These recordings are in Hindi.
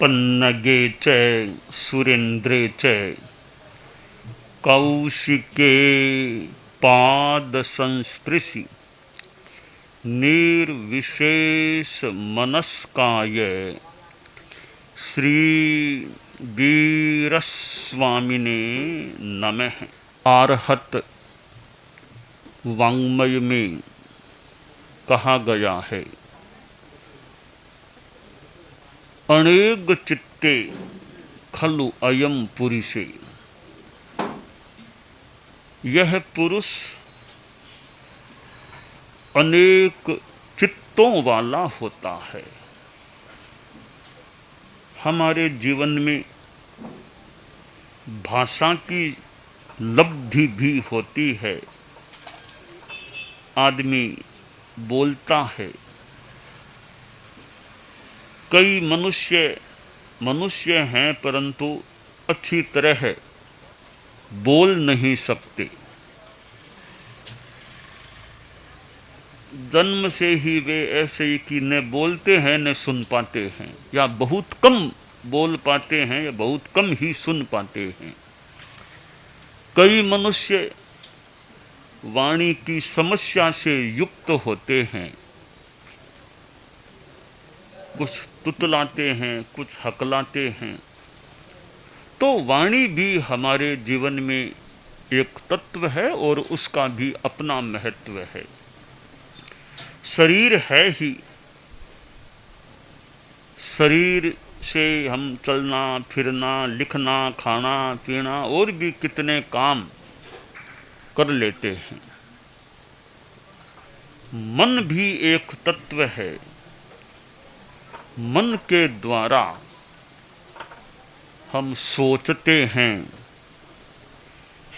पन्नगे च सुरेन्द्रे च कौशिके पाद संस्पृशि निर्विशेष मनस्काय श्री वीरस्वामिने नमः। आर्हत वाङ्मय में कहा गया है, अनेक चित्ते खलु अयम पुरुषे। यह पुरुष अनेक चित्तों वाला होता है। हमारे जीवन में भाषा की लब्धि भी होती है। आदमी बोलता है। कई मनुष्य हैं परंतु अच्छी तरह बोल नहीं सकते। जन्म से ही वे ऐसे ही कि न बोलते हैं न सुन पाते हैं, या बहुत कम बोल पाते हैं या बहुत कम ही सुन पाते हैं। कई मनुष्य वाणी की समस्या से युक्त होते हैं, कुछ तुतलाते हैं, कुछ हकलाते हैं। तो वाणी भी हमारे जीवन में एक तत्व है और उसका भी अपना महत्व है। शरीर है ही, शरीर से हम चलना फिरना, लिखना, खाना पीना और भी कितने काम कर लेते हैं। मन भी एक तत्व है। मन के द्वारा हम सोचते हैं,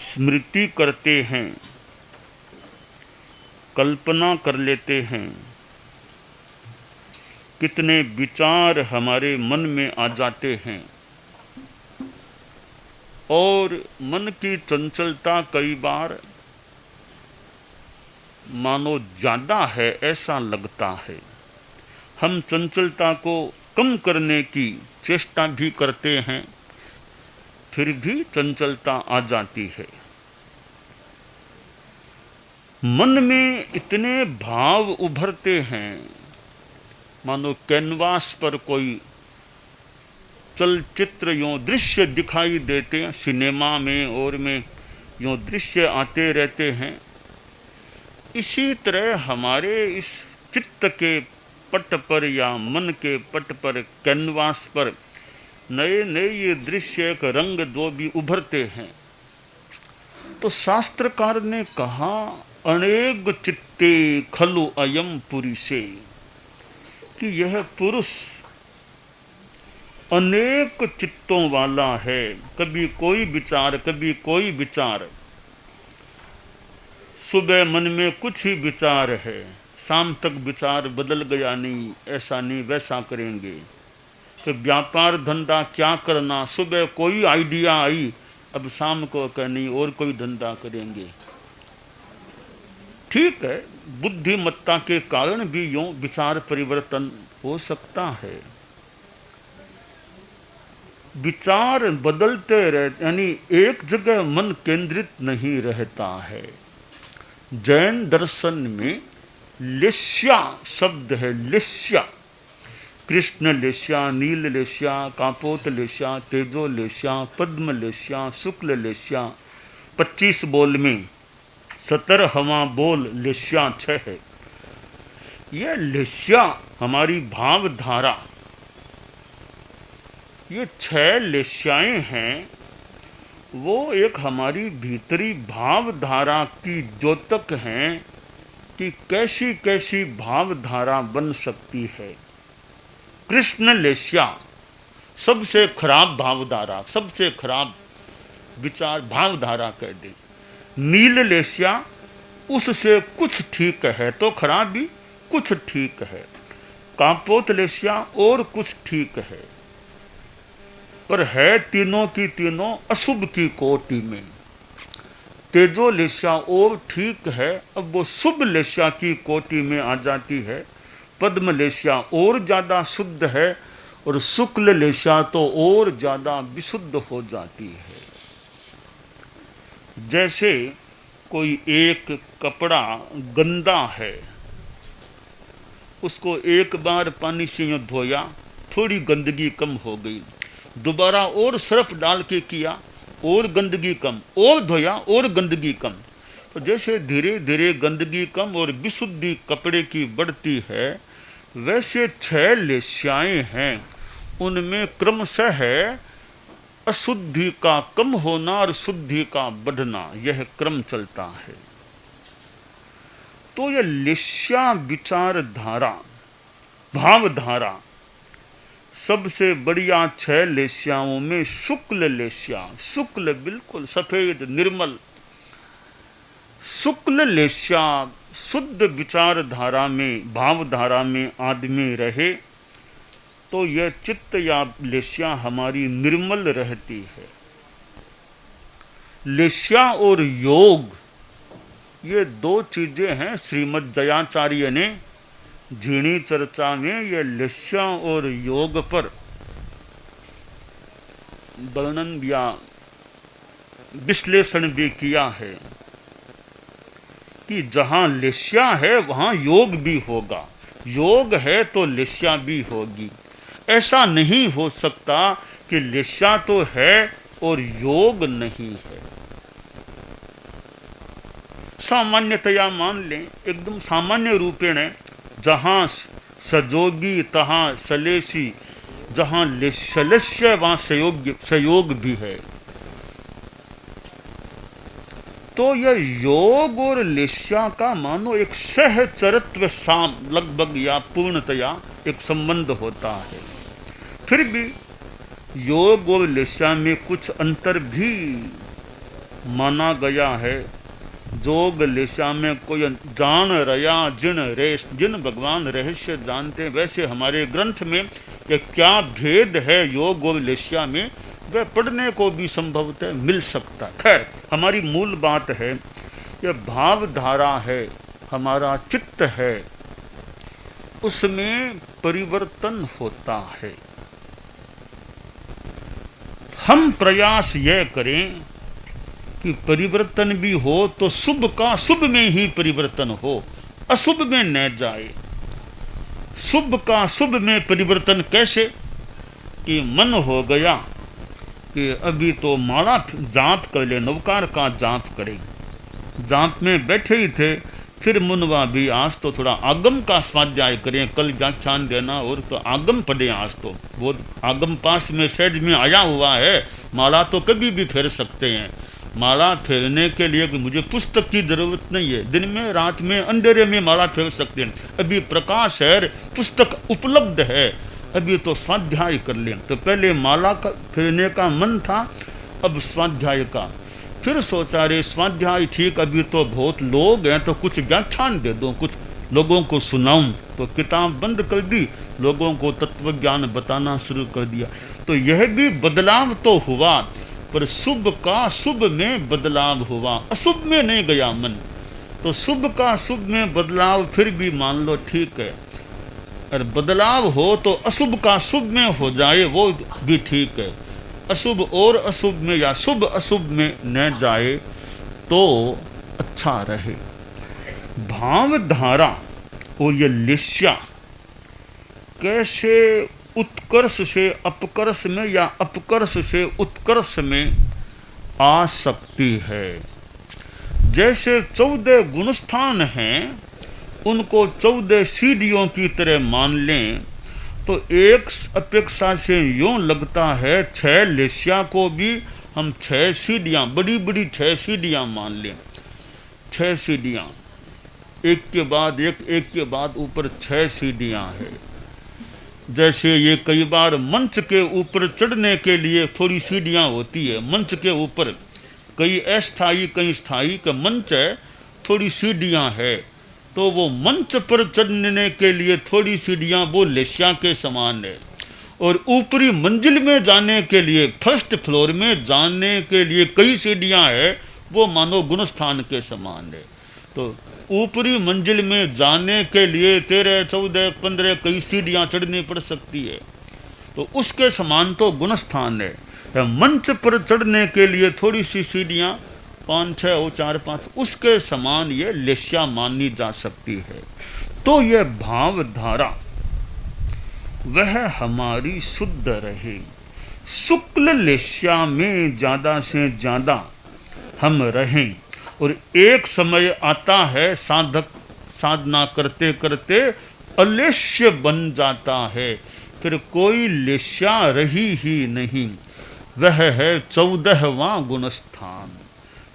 स्मृति करते हैं, कल्पना कर लेते हैं। कितने विचार हमारे मन में आ जाते हैं और मन की चंचलता कई बार मानो ज्यादा है ऐसा लगता है। हम चंचलता को कम करने की चेष्टा भी करते हैं, फिर भी चंचलता आ जाती है। मन में इतने भाव उभरते हैं, मानो कैनवास पर कोई चलचित्र यूं दृश्य दिखाई देते हैं। सिनेमा में और में यूं दृश्य आते रहते हैं। इसी तरह हमारे इस चित्त के पट पर या मन के पट पर, कैनवास पर नए नए ये दृश्य एक रंग दो भी उभरते हैं। तो शास्त्रकार ने कहा, अनेक चित्ते खलु अयम पुरुषे, कि यह पुरुष अनेक चित्तों वाला है। कभी कोई विचार, कभी कोई विचार। सुबह मन में कुछ ही विचार है, शाम तक विचार बदल गया, नहीं ऐसा नहीं वैसा करेंगे। कि व्यापार धंधा क्या करना, सुबह कोई आइडिया आई, अब शाम को नहीं और कोई धंधा करेंगे। ठीक है, बुद्धिमत्ता के कारण भी यूं विचार परिवर्तन हो सकता है। विचार बदलते रहते, यानी एक जगह मन केंद्रित नहीं रहता है। जैन दर्शन में लेस्या शब्द है, लेस्या। कृष्ण लेस्या, नील लेस्या, कापोत लेस्या, तेजो लेस्या, पद्म लेस्या, शुक्ल लेस्या। 25 बोल में 17वां बोल लेस्या 6 है। यह लेस्या हमारी भावधारा, ये 6 लेस्याएं हैं। वो एक हमारी भीतरी भावधारा की द्योतक हैं कि कैसी कैसी भावधारा बन सकती है। कृष्ण लेस्या सबसे खराब भावधारा, सबसे खराब विचार भावधारा कह दे। नील लेस्या उससे कुछ ठीक है तो खराब भी कुछ ठीक है। कापोत लेस्या और कुछ ठीक है, पर है तीनों की तीनों अशुभ की कोटि में। तेजो लेस्या और ठीक है, अब वो शुभ लेस्या की कोटि में आ जाती है। पद्म लेस्या और ज्यादा शुद्ध है और शुक्ल लेशा तो और ज्यादा विशुद्ध हो जाती है। जैसे कोई एक कपड़ा गंदा है, उसको एक बार पानी से यूं धोया, थोड़ी गंदगी कम हो गई, दोबारा और सर्फ डाल के किया और गंदगी कम, और धोया और गंदगी कम। तो जैसे धीरे धीरे गंदगी कम और विशुद्धि कपड़े की बढ़ती है, वैसे 6 लेस्याएं हैं, उनमें क्रमशः अशुद्धि का कम होना और शुद्धि का बढ़ना, यह क्रम चलता है। तो यह लेस्या विचारधारा, भावधारा, सबसे बढ़िया 6 लेस्याओं में शुक्ल लेस्या, शुक्ल बिल्कुल सफेद निर्मल, शुक्ल लेस्या शुद्ध विचारधारा में, भावधारा में आदमी रहे तो यह चित्त या लेस्या हमारी निर्मल रहती है। लेस्या और योग, ये 2 चीजें हैं। श्रीमद् जयाचार्य ने झीणी चर्चा में यह लेस्या और योग पर वर्णन या विश्लेषण भी किया है कि जहां लेस्या है वहां योग भी होगा, योग है तो लेस्या भी होगी। ऐसा नहीं हो सकता कि लेस्या तो है और योग नहीं है। सामान्यतया मान लें, एकदम सामान्य रूपेण, जहां सजोगी तहां सलेसी, जहां सलस्य वहां संयोग भी है। तो यह योग और लेस्या का मानो एक सहचरत्व साम लगभग या पूर्णतया एक संबंध होता है। फिर भी योग और लेस्या में कुछ अंतर भी माना गया है। जोग लेस्या में कोई जान रया जिन रेश, जिन भगवान रहस्य जानते, वैसे हमारे ग्रंथ में ये क्या भेद है योग और लेस्या में, वह पढ़ने को भी संभवतः मिल सकता। खैर, हमारी मूल बात है, यह भावधारा है, हमारा चित्त है, उसमें परिवर्तन होता है। हम प्रयास यह करें कि परिवर्तन भी हो तो शुभ का शुभ में ही परिवर्तन हो, अशुभ में न जाए। शुभ का शुभ में परिवर्तन कैसे? कि मन हो गया कि अभी तो माला जाप कर ले, नवकार का जाप करें, जाप में बैठे ही थे, फिर मुनवा भी आज तो थोड़ा आगम का स्वाध्याय करें, कल व्याख्यान देना और तो आगम पढ़ें, आज तो वो आगम पास में सहज में आया हुआ है। माला तो कभी भी फेर सकते हैं, माला फेरने के लिए कि मुझे पुस्तक की जरूरत नहीं है, दिन में रात में अंधेरे में माला फेर सकते हैं। अभी प्रकाश है, पुस्तक उपलब्ध है, अभी तो स्वाध्याय कर लें। तो पहले माला का फेरने का मन था, अब स्वाध्याय का। फिर सोचा रे स्वाध्याय ठीक, अभी तो बहुत लोग हैं तो कुछ व्याख्यान दे दूं, कुछ लोगों को सुनाऊं। तो किताब बंद कर दी, लोगों को तत्व ज्ञान बताना शुरू कर दिया। तो यह भी बदलाव तो हुआ, पर शुभ का शुभ में बदलाव हुआ, अशुभ में नहीं गया मन। तो शुभ का शुभ में बदलाव फिर भी मान लो ठीक है, और बदलाव हो तो अशुभ का शुभ में हो जाए वो भी ठीक है। अशुभ और अशुभ में या शुभ अशुभ में न जाए तो अच्छा रहे। भावधारा और ये लेस्या कैसे उत्कर्ष से अपकर्ष में या अपकर्ष से उत्कर्ष में आ सकती है। जैसे 14 गुणस्थान हैं, उनको 14 सीढ़ियों की तरह मान लें तो एक अपेक्षा से यूं लगता है 6 लेस्या को भी हम 6 सीढ़ियाँ, बड़ी बड़ी 6 सीढ़ियाँ मान लें। 6 सीढ़ियाँ, एक के बाद एक के बाद ऊपर 6 सीढ़ियाँ हैं। जैसे ये कई बार मंच के ऊपर चढ़ने के लिए थोड़ी सीढ़ियाँ होती है, मंच के ऊपर कई अस्थायी कई स्थायी का मंच है, थोड़ी सीढ़ियाँ है, तो वो मंच पर चढ़ने के लिए थोड़ी सीढ़ियाँ वो लेस्या के समान है। और ऊपरी मंजिल में जाने के लिए, फर्स्ट फ्लोर में जाने के लिए कई सीढ़ियाँ है, वो मानो गुणस्थान के समान है। तो ऊपरी मंजिल में जाने के लिए 13, 14, 15 कई सीढ़ियाँ चढ़नी पड़ सकती है। तो उसके समान तो गुणस्थान है। मंच पर चढ़ने के लिए थोड़ी सी सीढ़ियाँ 5-6 और 4-5, उसके समान ये लेस्या मानी जा सकती है। तो यह भाव धारा वह हमारी शुद्ध रहे, शुक्ल लेस्या में ज़्यादा से ज़्यादा हम रहें। और एक समय आता है साधक साधना करते करते अलेश्य बन जाता है, फिर कोई लेस्या रही ही नहीं। वह है 14वां गुणस्थान।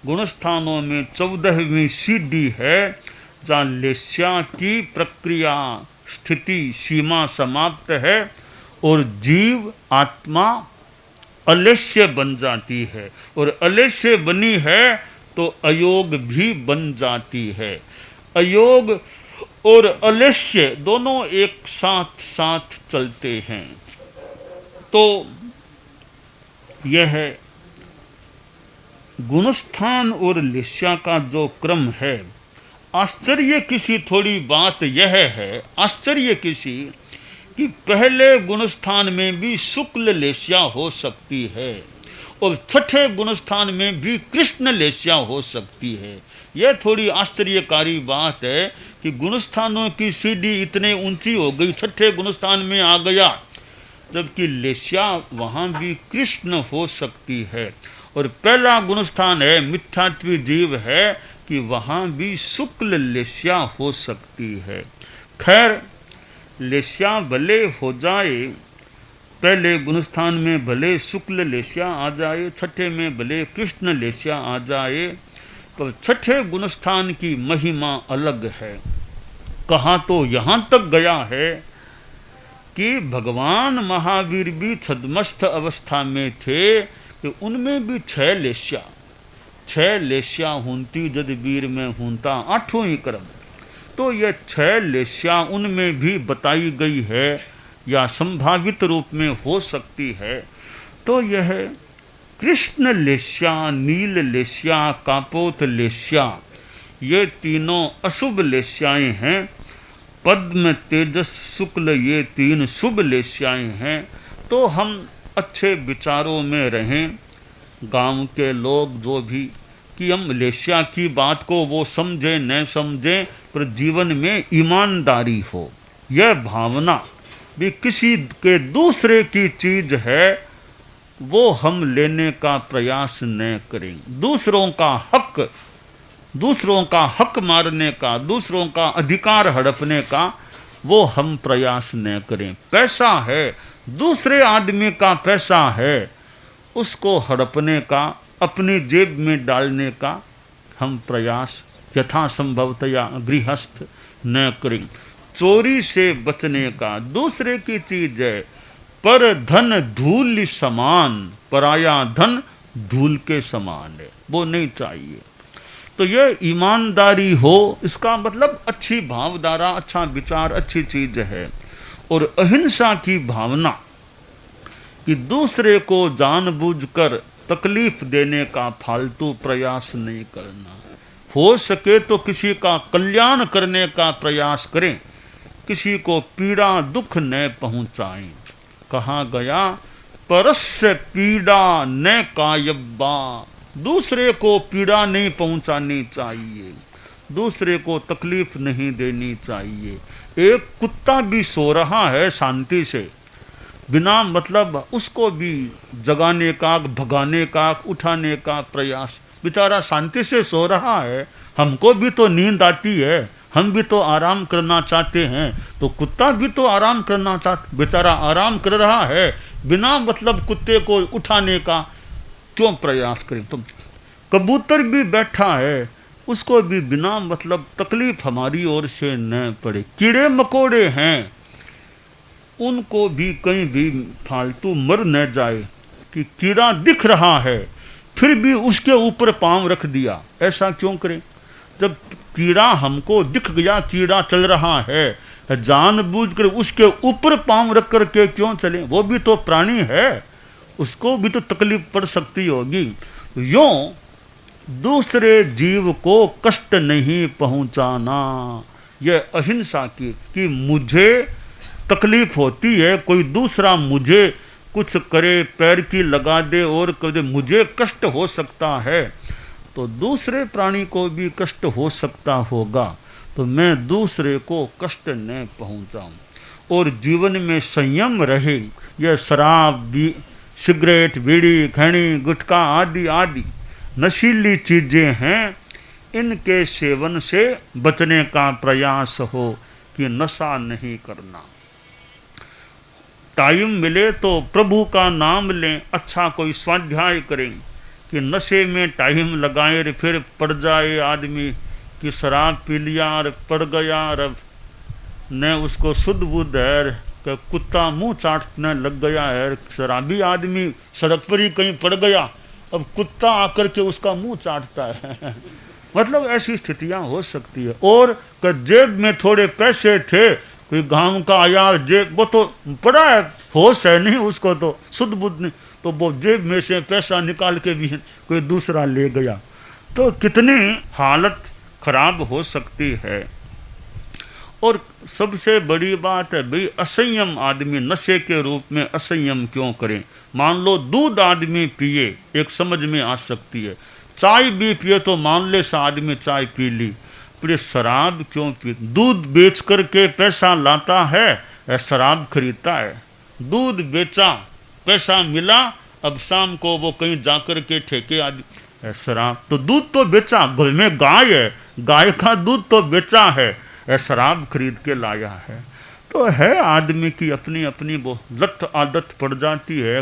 गुणस्थानों में 14वीं सीढ़ी है जहाँ लेस्या की प्रक्रिया स्थिति सीमा समाप्त है और जीव आत्मा अलेश्य बन जाती है। और अलेश्य बनी है तो अयोग भी बन जाती है। अयोग और अलेश्य दोनों एक साथ साथ चलते हैं। तो यह गुणस्थान और लेस्या का जो क्रम है, आश्चर्य किसी थोड़ी बात यह है, आश्चर्य किसी कि पहले गुणस्थान में भी शुक्ल लेस्या हो सकती है और छठे गुणस्थान में भी कृष्ण लेस्या हो सकती है। यह थोड़ी आश्चर्यकारी बात है कि गुणस्थानों की सीढ़ी इतने ऊंची हो गई, छठे गुणस्थान में आ गया, जबकि लेस्या वहाँ भी कृष्ण हो सकती है। और पहला गुणस्थान है मिथ्यात्वी जीव है कि वहाँ भी शुक्ल लेस्या हो सकती है। खैर, लेस्या भले हो जाए, पहले गुणस्थान में भले शुक्ल लेस्या आ जाए, छठे में भले कृष्ण लेस्या आ जाए, तो छठे गुणस्थान की महिमा अलग है। कहा तो यहाँ तक गया है कि भगवान महावीर भी छद्मस्थ अवस्था में थे कि उनमें भी 6 लेस्या हुंती जद वीर में हुंता 8वां ही क्रम। तो यह 6 लेस्या उनमें भी बताई गई है या संभावित रूप में हो सकती है। तो यह कृष्ण लेस्या, नील लेस्या, कापोत लेस्या, ये तीनों अशुभ लेस्याएं हैं। पद्म, तेजस, शुक्ल, ये 3 शुभ लेस्याएं हैं। तो हम अच्छे विचारों में रहें, गांव के लोग जो भी, कि हम लेस्या की बात को वो समझें न समझें, पर जीवन में ईमानदारी हो। यह भावना भी किसी के दूसरे की चीज है वो हम लेने का प्रयास न करें। दूसरों का हक मारने का, दूसरों का अधिकार हड़पने का वो हम प्रयास न करें। पैसा है, दूसरे आदमी का पैसा है, उसको हड़पने का, अपनी जेब में डालने का हम प्रयास यथासंभवतया गृहस्थ न करें। चोरी से बचने का, दूसरे की चीज है, पर धन धूल समान, पराया धन धूल के समान है, वो नहीं चाहिए। तो यह ईमानदारी हो, इसका मतलब अच्छी भावधारा, अच्छा विचार, अच्छी चीज है। और अहिंसा की भावना कि दूसरे को जानबूझकर तकलीफ देने का फालतू प्रयास नहीं करना, हो सके तो किसी का कल्याण करने का प्रयास करें, किसी को पीड़ा दुख न पहुंचाएं। कहा गया परस्य पीड़ा न कायब्बा, दूसरे को पीड़ा नहीं पहुंचानी चाहिए, दूसरे को तकलीफ नहीं देनी चाहिए। एक कुत्ता भी सो रहा है शांति से, बिना मतलब उसको भी जगाने का, भगाने का, उठाने का प्रयास, बेचारा शांति से सो रहा है, हमको भी तो नींद आती है, हम भी तो आराम करना चाहते हैं, तो कुत्ता भी तो आराम करना चाहता, बेचारा आराम कर रहा है, बिना मतलब कुत्ते को उठाने का क्यों प्रयास करें। तुम कबूतर भी बैठा है, उसको भी बिना मतलब तकलीफ हमारी ओर से न पड़े। कीड़े मकोड़े हैं, उनको भी कहीं भी फालतू मर न जाए कि कीड़ा दिख रहा है फिर भी उसके ऊपर पांव रख दिया, ऐसा क्यों करें। जब कीड़ा हमको दिख गया, कीड़ा चल रहा है, जानबूझकर उसके ऊपर पांव रख करके क्यों चलें, वो भी तो प्राणी है, उसको भी तो तकलीफ पड़ सकती होगी। यूं दूसरे जीव को कष्ट नहीं पहुंचाना, यह अहिंसा की, कि मुझे तकलीफ होती है, कोई दूसरा मुझे कुछ करे, पैर की लगा दे और करे, मुझे कष्ट हो सकता है, तो दूसरे प्राणी को भी कष्ट हो सकता होगा, तो मैं दूसरे को कष्ट न पहुंचाऊं। और जीवन में संयम रहे। यह शराब, सिगरेट, बीड़ी, खैनी, गुटखा आदि आदि नशीली चीजें हैं, इनके सेवन से बचने का प्रयास हो कि नशा नहीं करना। टाइम मिले तो प्रभु का नाम लें, अच्छा कोई स्वाध्याय करें, कि नशे में टाइम लगाए फिर पड़ जाए आदमी कि शराब पी लिया और पड़ गया, और न उसको शुद्ध बुद्ध है कि कुत्ता मुंह चाटने लग गया है। शराबी आदमी सड़क पर ही कहीं पड़ गया, अब कुत्ता आकर के उसका मुंह चाटता है मतलब ऐसी स्थितियां हो सकती है। और जेब में थोड़े पैसे थे, कोई गांव का आया, जेब वो तो पड़ा है, होश है नहीं उसको, तो शुद्ध बुद्ध नहीं, तो वो जेब में से पैसा निकाल के भी कोई दूसरा ले गया, तो कितनी हालत खराब हो सकती है। और सबसे बड़ी बात है भाई, असंयम आदमी नशे के रूप में असंयम क्यों करें। मान लो दूध आदमी पिए, एक समझ में आ सकती है, चाय भी पिए तो मान ले सा आदमी चाय पी ली, फिर शराब क्यों पी। दूध बेच करके पैसा लाता है, शराब खरीदता है। दूध बेचा, पैसा मिला, अब शाम को वो कहीं जाकर के ठेके आदि शराब, तो दूध तो बेचा, घर में गाय है, गाय का दूध तो बेचा है, शराब खरीद के लाया है। तो है आदमी की अपनी अपनी वो लत आदत पड़ जाती है।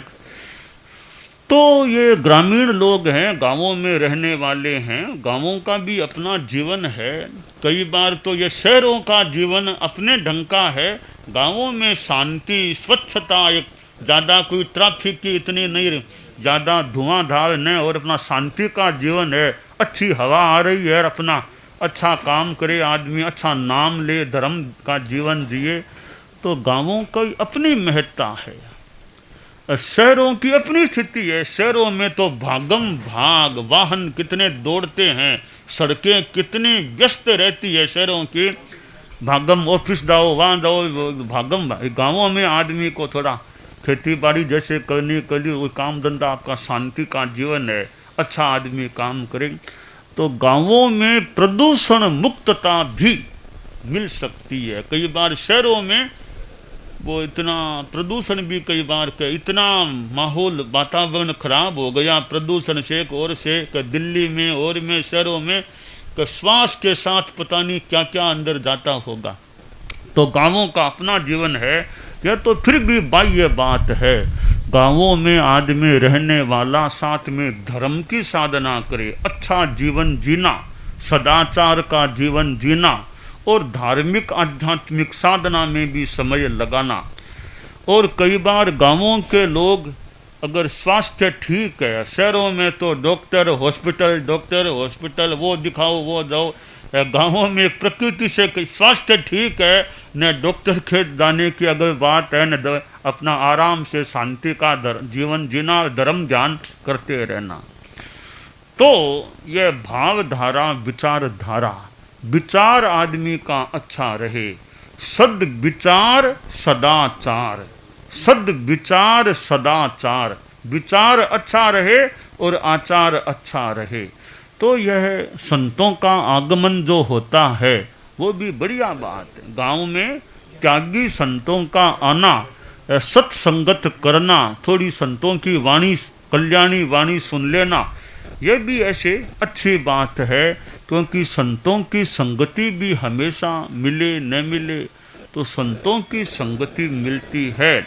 तो ये ग्रामीण लोग हैं, गांवों में रहने वाले हैं, गांवों का भी अपना जीवन है। कई बार तो ये शहरों का जीवन अपने ढंग का है, गांवों में शांति, स्वच्छता, एक ज़्यादा कोई ट्रैफिक की इतनी नहीं, ज़्यादा धुआंधार नहीं, और अपना शांति का जीवन है, अच्छी हवा आ रही है, अपना अच्छा काम करे आदमी, अच्छा नाम ले, धर्म का जीवन जिए। तो गांवों की अपनी महत्ता है, शहरों की अपनी स्थिति है। शहरों में तो भागम भाग, वाहन कितने दौड़ते हैं, सड़कें कितनी व्यस्त रहती है शहरों की, भागम, ऑफिस जाओ, वहाँ जाओ, भागम। गांवों में आदमी को थोड़ा खेती बाड़ी जैसे करने के लिए वो काम धंधा, आपका शांति का जीवन है, अच्छा आदमी काम करे। तो गांवों में प्रदूषण मुक्तता भी मिल सकती है। कई बार शहरों में वो इतना प्रदूषण भी, कई बार के इतना माहौल, वातावरण खराब हो गया प्रदूषण से, और से दिल्ली में और में शहरों में श्वास के साथ पता नहीं क्या क्या अंदर जाता होगा। तो गांवों का अपना जीवन है, यह तो फिर भी बाह्य बात है। गांवों में आदमी रहने वाला साथ में धर्म की साधना करे, अच्छा जीवन जीना, सदाचार का जीवन जीना, और धार्मिक आध्यात्मिक साधना में भी समय लगाना। और कई बार गांवों के लोग अगर स्वास्थ्य ठीक है, शहरों में तो डॉक्टर हॉस्पिटल, वो दिखाओ वो जाओ। गांवों में प्रकृति से स्वास्थ्य ठीक है, न डॉक्टर के जाने की अगर बात है, न अपना आराम से शांति का जीवन जीना, धर्म ध्यान करते रहना। तो यह भावधारा, विचारधारा, विचार आदमी का अच्छा रहे, सद विचार सदाचार, सद विचार सदाचार, विचार अच्छा रहे और आचार अच्छा रहे। तो यह संतों का आगमन जो होता है वो भी बढ़िया बात है। गांव में त्यागी संतों का आना, सत्संगत करना, थोड़ी संतों की वाणी, कल्याणी वाणी सुन लेना, यह भी ऐसे अच्छी बात है। क्योंकि संतों की संगति भी हमेशा मिले न मिले, तो संतों की संगति मिलती है।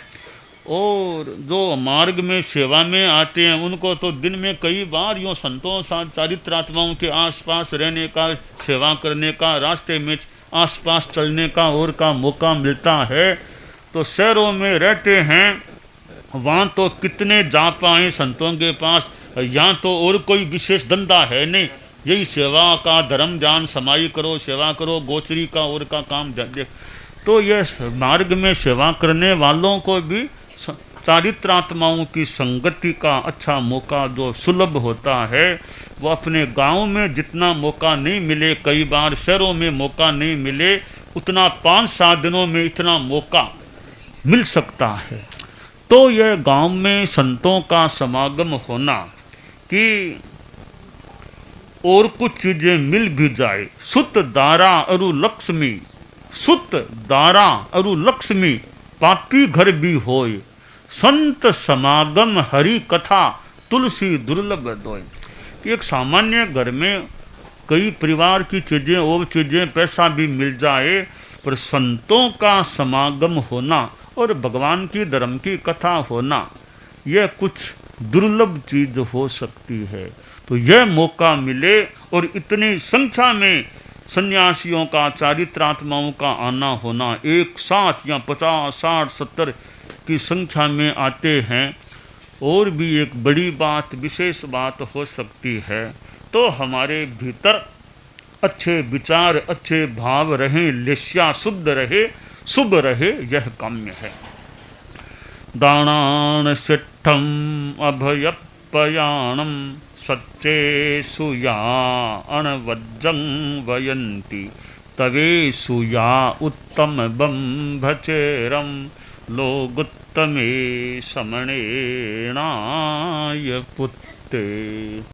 और जो मार्ग में सेवा में आते हैं उनको तो दिन में कई बार यूँ संतों साथ चारित्रात्माओं के आसपास रहने का, सेवा करने का, रास्ते में आसपास चलने का और का मौका मिलता है। तो शहरों में रहते हैं, वहाँ तो कितने जा पाए संतों के पास, यहाँ तो और कोई विशेष धंधा है नहीं, यही सेवा का, धर्म ध्यान, समाई करो, सेवा करो, गोचरी का और का काम दे। तो ये मार्ग में सेवा करने वालों को भी चारित्रात्माओं की संगति का अच्छा मौका जो सुलभ होता है, वो अपने गांव में जितना मौका नहीं मिले, कई बार शहरों में मौका नहीं मिले, उतना 5-7 दिनों में इतना मौका मिल सकता है। तो यह गांव में संतों का समागम होना कि और कुछ चीजें मिल भी जाए, सुत दारा अरु लक्ष्मी, सुत दारा अरु लक्ष्मी, पापी घर भी होय, संत समागम हरि कथा, तुलसी दुर्लभ दोय। एक सामान्य घर में कई परिवार की चीजें और चीजें पैसा भी मिल जाए, पर संतों का समागम होना और भगवान की धर्म की कथा होना, यह कुछ दुर्लभ चीज हो सकती है। तो यह मौका मिले और इतनी संख्या में सन्यासियों का, चारित्रात्माओं का आना होना, एक साथ या 50, 60, 70 की संख्या में आते हैं, और भी एक बड़ी बात, विशेष बात हो सकती है। तो हमारे भीतर अच्छे विचार, अच्छे भाव रहें, लिस्या शुद्ध रहे, शुभ रहे, यह काम्य है। दानान सिद्धम अभयपयाणम, सच्चे सुया अणवज्जं वयन्ति, तवे सुया उत्तम बंभचेरम, लोगुत्तमे समणेनाय पुत्ते।